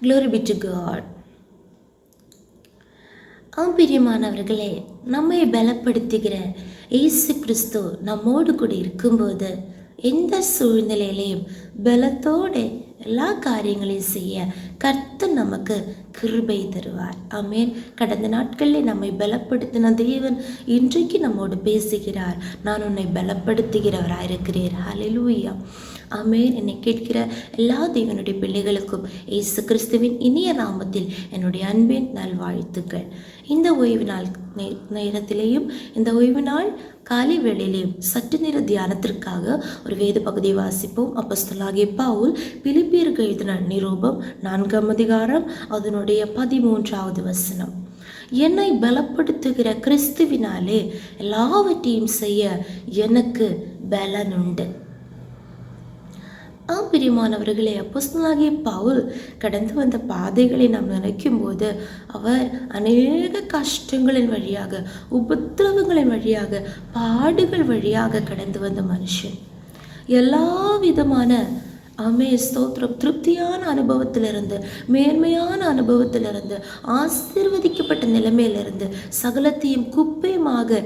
Glory be to God. பிரியமானவர்களே, நம்மை பலப்படுத்துகிற இயேசு கிறிஸ்து நம்மோடு கூட இருக்கும்போது எந்த சூழ்நிலையிலையும் பலத்தோடு எல்லா காரியங்களையும் செய்ய கர்த்தர் நமக்கு கிருபை தருவார். ஆமென். கடந்த நாட்களில் நம்மை பலப்படுத்தின தேவன் இன்றைக்கு நம்மோடு பேசுகிறார். நான் உன்னை பலப்படுத்துகிறவராயிருக்கிறேன். ஹல்லேலூயா. ஆமென். என்னை கேட்கிற எல்லா தேவனுடைய பிள்ளைகளுக்கும் இயேசு கிறிஸ்துவின் இனிய நாமத்தில் என்னுடைய அன்பின் நல்வாழ்த்துக்கள். இந்த ஓய்வு நாள் நேரத்திலேயும் இந்த ஓய்வு நாள் காலை வேளையிலேயும் சற்று நேர தியானத்திற்காக ஒரு வேத பகுதியை வாசிப்போம். அப்போஸ்தலனாகிய பவுல் பிலிப்பியருக்கு எழுதின நிருபம் 4ஆம் அதிகாரம் அதனுடைய 13வது வசனம். என்னை பலப்படுத்துகிற கிறிஸ்துவினாலே எல்லாவற்றையும் செய்ய எனக்கு பலனுண்டு. பிரியமானவர்களே, அப்போஸ்தலனாகிய பவுல் கடந்து வந்த பாதைகளை நாம் நினைக்கும் போது அவர் அநேக கஷ்டங்களின் வழியாக, உபத்திரவங்களின் வழியாக, பாடுகள் வழியாக கடந்து வந்த மனுஷன். எல்லா விதமான ஸ்தோத்திரம், திருப்தியான அனுபவத்திலிருந்து, மேன்மையான அனுபவத்திலிருந்து, ஆசீர்வதிக்கப்பட்ட நிலைமையிலிருந்து சகலத்தையும் குப்பையுமாக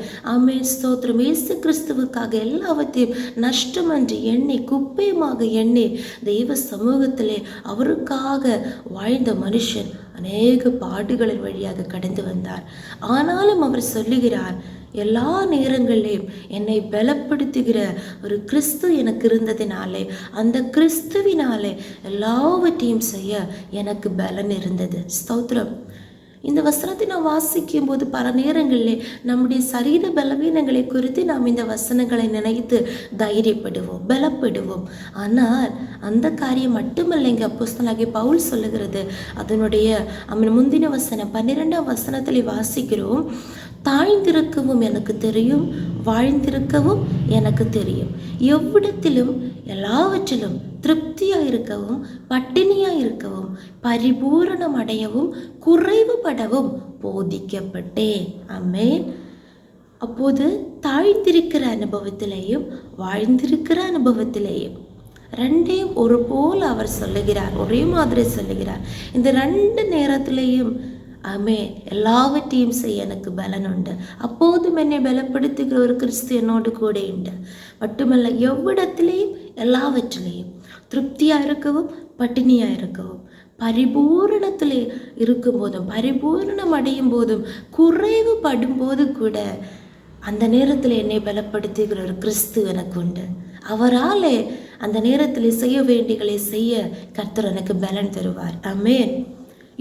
ஸ்தோத்திரம் இயேசு கிறிஸ்துவுக்காக எல்லாவற்றையும் நஷ்டமன்று எண்ணி குப்பையுமாக எண்ணி தெய்வ சமூகத்திலே அவருக்காக வாழ்ந்த மனுஷன் அநேக பாடுகளின் வழியாக கடந்து வந்தார். ஆனாலும் அவர் சொல்லுகிறார், எல்லா நேரங்களிலும் என்னை பலப்படுத்துகிற ஒரு கிறிஸ்து எனக்கு இருந்ததினாலே, அந்த கிறிஸ்துவினாலே எல்லாவற்றையும் செய்ய எனக்கு பலன் இருந்தது. ஸ்தோத்திரம். இந்த வசனத்தை நாம் வாசிக்கும் போது பல நேரங்களிலே நம்முடைய சரீர பலவீனங்களை குறித்து நாம் இந்த வசனங்களை நினைத்து தைரியப்படுவோம், பலப்படுவோம். ஆனால் அந்த காரியம் மட்டுமல்லைங்க. அப்போஸ்தலனாகிய பவுல் சொல்லுகிறது, அதனுடைய முந்தின வசனம் 12ஆம் வசனத்தில் வாசிக்கிறோம், தாழ்ந்திருக்கவும் எனக்கு தெரியும், வாழ்ந்திருக்கவும் எனக்கு தெரியும், எவ்விடத்திலும் எல்லாவற்றிலும் திருப்தியாக இருக்கவும், பட்டினியாக இருக்கவும், பரிபூரணம் அடையவும், குறைவுபடவும் போதிக்கப்பட்டேன். ஆமென். அப்போது தாழ்ந்திருக்கிற அனுபவத்திலேயும் வாழ்ந்திருக்கிற அனுபவத்திலேயும் ரெண்டையும் ஒரு போல் அவர் சொல்லுகிறார், ஒரே மாதிரி சொல்லுகிறார். இந்த ரெண்டு நேரத்திலேயும் எல்லாவற்றையும் செய்ய எனக்கு பலன் உண்டு. அப்போதும் என்னை பலப்படுத்துகிற ஒரு கிறிஸ்து என்னோடு கூட உண்டு. மட்டுமல்ல, எவ்விடத்திலையும் எல்லாவற்றிலையும் திருப்தியாக இருக்கவும், பட்டினியாக இருக்கவும், பரிபூரணத்திலே இருக்கும் போதும், பரிபூரணம் அடையும் போதும், குறைவுபடும் போது கூட அந்த நேரத்தில் என்னை பலப்படுத்துகிற ஒரு கிறிஸ்து எனக்கு உண்டு. அவராலே அந்த நேரத்தில் செய்ய வேண்டியகளை செய்ய கர்த்தர் எனக்கு பலன் தருவார். ஆமென்.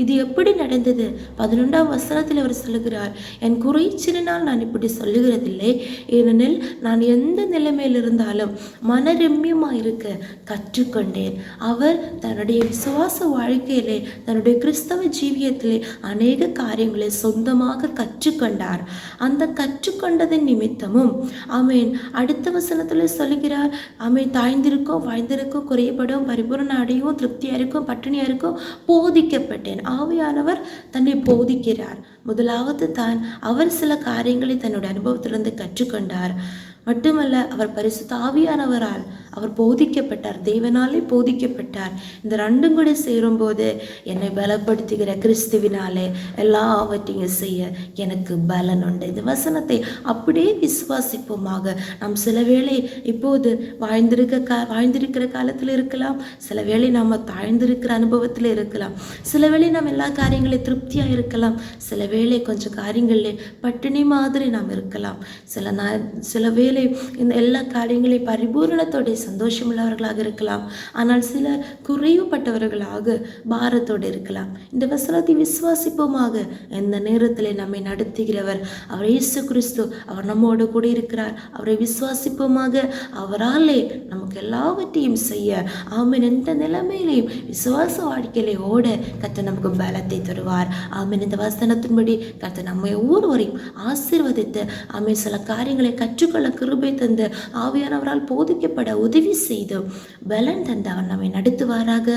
இது எப்படி நடந்தது? 11ஆம் வசனத்தில் அவர் சொல்லுகிறார், என் குறைச்சினால் நான் இப்படி சொல்லுகிறதில்லை, ஏனெனில் நான் எந்த நிலைமையில் இருந்தாலும் மனரம்யமாக இருக்க கற்றுக்கொண்டேன். அவர் தன்னுடைய விசுவாச வாழ்க்கையிலே, தன்னுடைய கிறிஸ்தவ ஜீவியத்திலே அநேக காரியங்களை சொந்தமாக கற்றுக்கொண்டார். அந்த கற்றுக்கொண்டதன் நிமித்தமும் அடுத்த வசனத்தில் சொல்லுகிறார், தாய்ந்திருக்கும், வாழ்ந்திருக்கும், குறையப்படும், பரிபூரண அடையும், திருப்தியாக இருக்கும், பட்டினியாக இருக்கும், போதிக்கப்பட்டேன். ஆவியானவர் தன்னை போதிக்கிறார். முதலாவது அவர் சில காரியங்களை தன்னுடைய அனுபவத்திலிருந்து கற்றுக்கொண்டார். மட்டுமல்ல, அவர் பரிசுத்த ஆவியானவரால் அவர் போதிக்கப்பட்டார், தேவனாலே போதிக்கப்பட்டார். இந்த ரெண்டும் கூட சேரும்போது என்னை பலப்படுத்துகிற கிறிஸ்துவினாலே எல்லாவற்றையும் செய்ய எனக்கு பலன் உண்டு. இந்த வசனத்தை அப்படியே விசுவாசிப்போமாக. நாம் சில வேளை இப்போது வாழ்ந்திருக்கிற காலத்தில் இருக்கலாம், சில வேளை நாம் தாழ்ந்திருக்கிற அனுபவத்தில் இருக்கலாம், சில வேளை நாம் எல்லா காரியங்களையும் திருப்தியாக இருக்கலாம், சில வேளை கொஞ்சம் காரியங்களில் பட்டினி மாதிரி நாம் இருக்கலாம், சில வேளை இந்த எல்லா காரியங்களையும் பரிபூரணத்தோட சந்தோஷமுள்ளவர்களாக இருக்கலாம். ஆனால் சிலர் குறைவுபட்டவர்களாக பாரத்தோடு இருக்கலாம். இந்த வசனத்தை விசுவாசிப்போமாக. இந்த நேரத்தில் நம்மை நடத்துகிறவர் அவர் இயேசு கிறிஸ்து. அவர் நம்மோடு கூட இருக்கிறார். அவரை விசுவாசிப்போமாக. அவராலே நமக்கு எல்லாவற்றையும் செய்ய எந்த நிலைமையிலையும் விசுவாச வாழ்க்கையிலே ஓட கர்த்தர் நமக்கு பலத்தை தருவார். இந்த வசனத்தின்படி கர்த்தர் நம்மை ஒவ்வொருவரையும் ஆசீர்வதித்து சில காரியங்களை கற்றுக்கொள்ள கிருபை தந்து ஆவியானவரால் போதிக்கப்பட உதவி செய்து பலன் தந்து அவர் நம்மை நடத்துவாராக.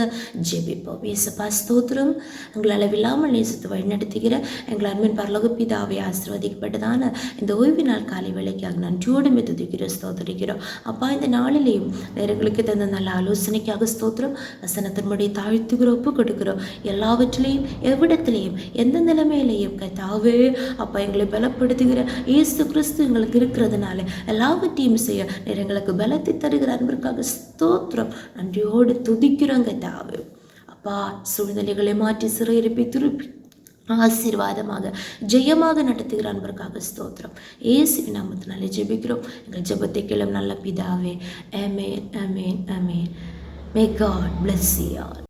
ஜெபிப்போம். இயேசுப்பா ஸ்தோத்திரம். எங்கள் அளவில்லாமல் நேசித்து வழிநடத்துகிற எங்கள் அன்பின் பரலோக பிதாவே, ஆசீர்வதிக்கப்பட்டதான இந்த ஓய்வு நாள் காலை வேளைக்காக நன்றியோடு துதிக்கிறோம், ஸ்தோத்திரிக்கிறோம். அப்பா, இந்த நாளிலேயும் நேரங்களுக்கு தந்த நல்ல ஆலோசனைக்காக ஸ்தோத்திரம். வசனத்தின்படி தாழ்த்துகிறோம், ஒப்பு கொடுக்கிறோம். எல்லாவற்றிலையும் எவ்விடத்திலையும் எந்த நிலைமையிலையும் கர்த்தாவே அப்பா எங்களை பலப்படுத்துகிற இயேசு கிறிஸ்து எங்களுக்கு இருக்கிறதுனால எல்லாவற்றையும் செய்ய எங்களுக்கு பலத்தை தருகிற அன்பிற்காக ஸ்தோத்திரம். நன்றியோடு துதிக்கிறோம் கர்த்தாவே. அப்பா, சூழ்நிலைகளை மாற்றி சிறையிருப்பை திருப்பி ஆசீர்வாதமாக ஜெயமாக நடத்துகிற அன்பருக்காக ஸ்தோத்திரம். இயேசுவின் நாமத்தினாலே ஜெபிக்கிறோம். எங்கள் ஜெபத்தை கேளும் நல்ல பிதாவே. ஆமென், ஆமென், ஆமென். May God bless you all.